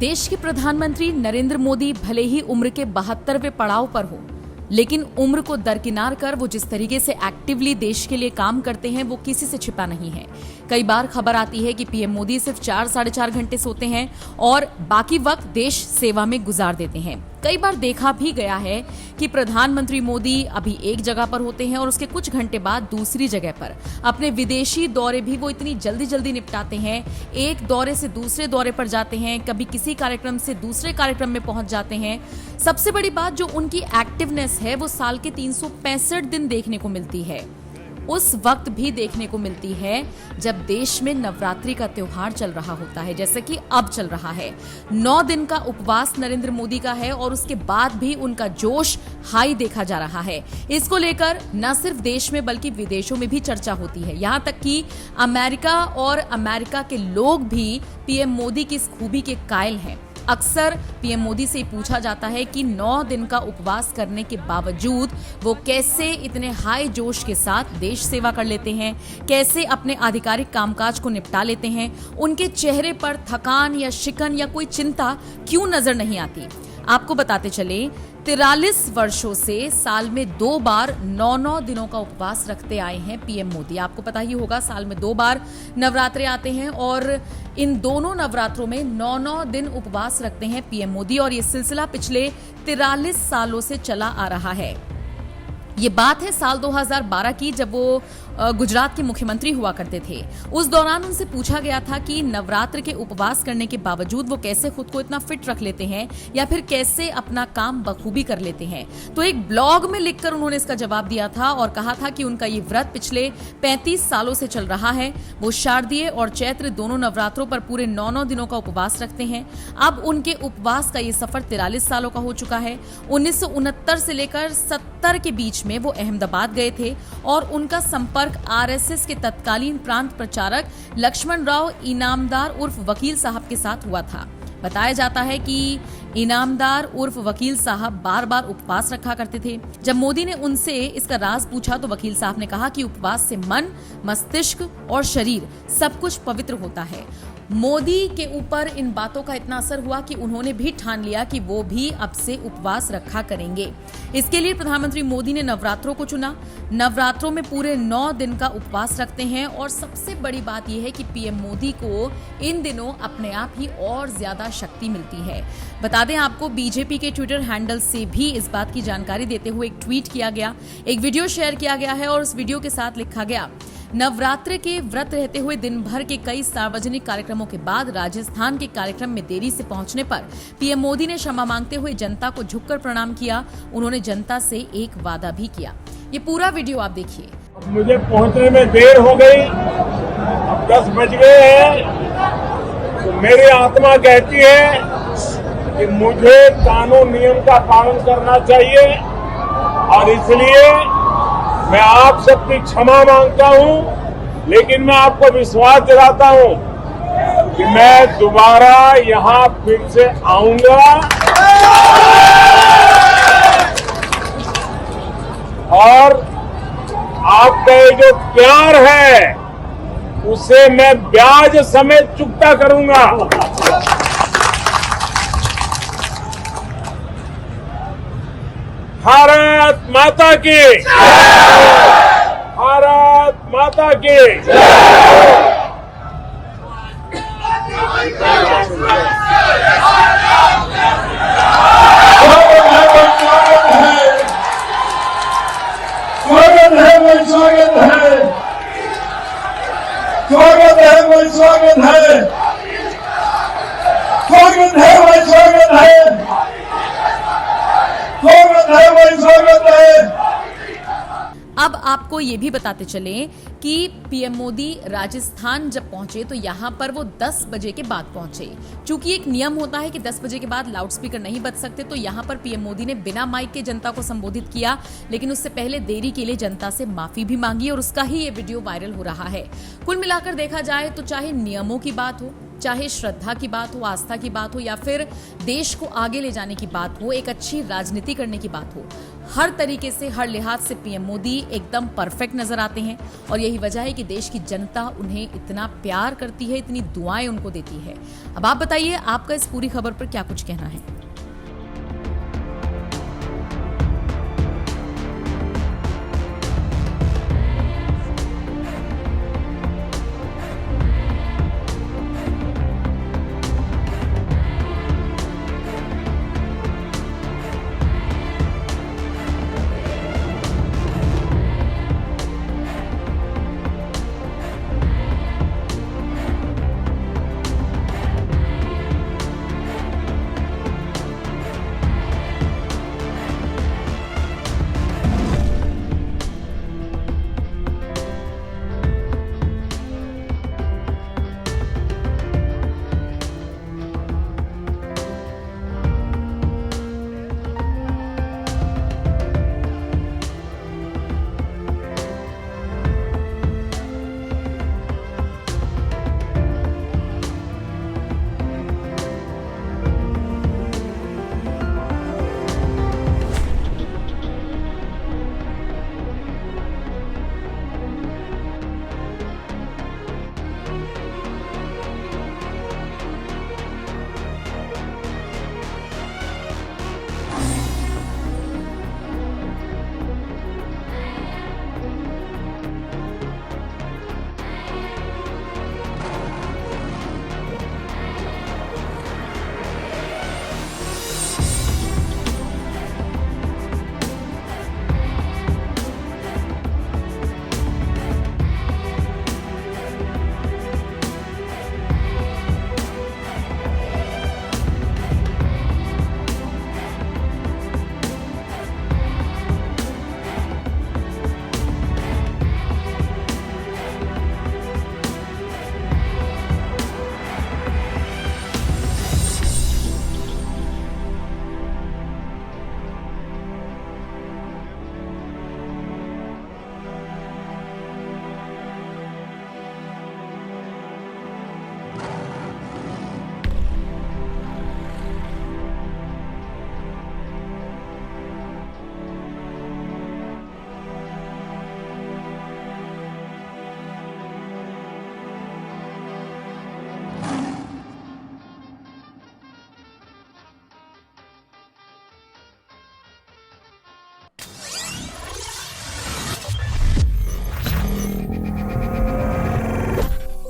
देश के प्रधानमंत्री नरेंद्र मोदी भले ही उम्र के 72वें पड़ाव पर हो, लेकिन उम्र को दरकिनार कर वो जिस तरीके से एक्टिवली देश के लिए काम करते हैं वो किसी से छिपा नहीं है। कई बार खबर आती है कि पीएम मोदी सिर्फ 4-4.5 घंटे सोते हैं और बाकी वक्त देश सेवा में गुजार देते हैं। कई बार देखा भी गया है कि प्रधानमंत्री मोदी अभी एक जगह पर होते हैं और उसके कुछ घंटे बाद दूसरी जगह पर। अपने विदेशी दौरे भी वो इतनी जल्दी जल्दी निपटाते हैं, एक दौरे से दूसरे दौरे पर जाते हैं, कभी किसी कार्यक्रम से दूसरे कार्यक्रम में पहुंच जाते हैं। सबसे बड़ी बात जो उनकी एक्टिवनेस है वो साल के 365 दिन देखने को मिलती है। उस वक्त भी देखने को मिलती है जब देश में नवरात्रि का त्योहार चल रहा होता है, जैसे कि अब चल रहा है। 9 दिन का उपवास नरेंद्र मोदी का है और उसके बाद भी उनका जोश हाई देखा जा रहा है। इसको लेकर न सिर्फ देश में बल्कि विदेशों में भी चर्चा होती है। यहां तक कि अमेरिका के लोग भी पीएम मोदी की इस खूबी के कायल हैं। अक्सर पीएम मोदी से पूछा जाता है कि 9 दिन का उपवास करने के बावजूद वो कैसे इतने हाई जोश के साथ देश सेवा कर लेते हैं, कैसे अपने आधिकारिक कामकाज को निपटा लेते हैं। उनके चेहरे पर थकान या शिकन या कोई चिंता क्यों नजर नहीं आती। आपको बताते चले 43 वर्षों से साल में 2 बार 9 दिनों का उपवास रखते आए हैं पीएम मोदी। आपको पता ही होगा साल में 2 बार नवरात्रे आते हैं और इन दोनों नवरात्रों में 9 दिन उपवास रखते हैं पीएम मोदी और ये सिलसिला पिछले 43 सालों से चला आ रहा है। ये बात है साल 2012 की, जब वो गुजरात के मुख्यमंत्री हुआ करते थे। उस दौरान उनसे पूछा गया था कि नवरात्र के उपवास करने के बावजूद वो कैसे खुद को इतना फिट रख लेते हैं या फिर कैसे अपना काम बखूबी कर लेते हैं। तो एक ब्लॉग में लिखकर उन्होंने इसका जवाब दिया था और कहा था कि उनका ये व्रत पिछले 35 सालों से चल रहा है। वो शारदीय और चैत्र दोनों नवरात्रों पर पूरे 9 दिनों का उपवास रखते हैं। अब उनके उपवास का ये सफर 43 सालों का हो चुका है। 1969 से लेकर 70 के बीच में वो अहमदाबाद गए थे और उनका संपर्क आरएसएस के तत्कालीन प्रांत प्रचारक लक्ष्मण राव इनामदार उर्फ वकील साहब के साथ हुआ था। बताया जाता है कि इनामदार उर्फ वकील साहब बार बार उपवास रखा करते थे। जब मोदी ने उनसे इसका राज पूछा तो वकील साहब ने कहा कि उपवास से मन, मस्तिष्क और शरीर सब कुछ पवित्र होता है। मोदी के ऊपर इन बातों का इतना असर हुआ कि उन्होंने भी ठान लिया कि वो भी अब से उपवास रखा करेंगे। इसके लिए प्रधानमंत्री मोदी ने नवरात्रों को चुना। नवरात्रों में पूरे 9 दिन का उपवास रखते हैं और सबसे बड़ी बात यह है कि पीएम मोदी को इन दिनों अपने आप ही और ज्यादा शक्ति मिलती है। बता दें आपको, बीजेपी के ट्विटर हैंडल से भी इस बात की जानकारी देते हुए एक ट्वीट किया गया, एक वीडियो शेयर किया गया है और उस वीडियो के साथ लिखा गया, नवरात्र के व्रत रहते हुए दिन भर के कई सार्वजनिक कार्यक्रमों के बाद राजस्थान के कार्यक्रम में देरी से पहुंचने पर पीएम मोदी ने क्षमा मांगते हुए जनता को झुककर प्रणाम किया। उन्होंने जनता से एक वादा भी किया। ये पूरा वीडियो आप देखिए। मुझे पहुंचने में देर हो गई, अब 10 बज गए हैं, तो मेरी आत्मा कहती है कि मुझे कानून नियम का पालन करना चाहिए और इसलिए मैं आप सबकी क्षमा मांगता हूं। लेकिन मैं आपको विश्वास दिलाता हूं कि मैं दोबारा यहां फिर से आऊंगा और आपका ये जो प्यार है उसे मैं ब्याज समेत चुकता करूंगा। भारत माता की, भारत माता की। स्वागत है भाई, स्वागत है, स्वागत है भाई, स्वागत है, स्वागत है भाई, स्वागत है, स्वागत है भाई, स्वागत है। अब आपको ये भी बताते चले कि पीएम मोदी राजस्थान जब पहुंचे तो यहाँ पर वो 10 बजे के बाद पहुंचे। चूंकि एक नियम होता है कि 10 बजे के बाद लाउडस्पीकर नहीं बज सकते, तो यहाँ पर पीएम मोदी ने बिना माइक के जनता को संबोधित किया, लेकिन उससे पहले देरी के लिए जनता से माफी भी मांगी और उसका ही ये वीडियो वायरल हो रहा है। कुल मिलाकर देखा जाए तो चाहे नियमों की बात हो चाहे श्रद्धा की बात हो, आस्था की बात हो या फिर देश को आगे ले जाने की बात हो, एक अच्छी राजनीति करने की बात हो, हर तरीके से, हर लिहाज से पीएम मोदी एकदम परफेक्ट नजर आते हैं। और यही वजह है कि देश की जनता उन्हें इतना प्यार करती है, इतनी दुआएं उनको देती है। अब आप बताइए, आपका इस पूरी खबर पर क्या कुछ कहना है?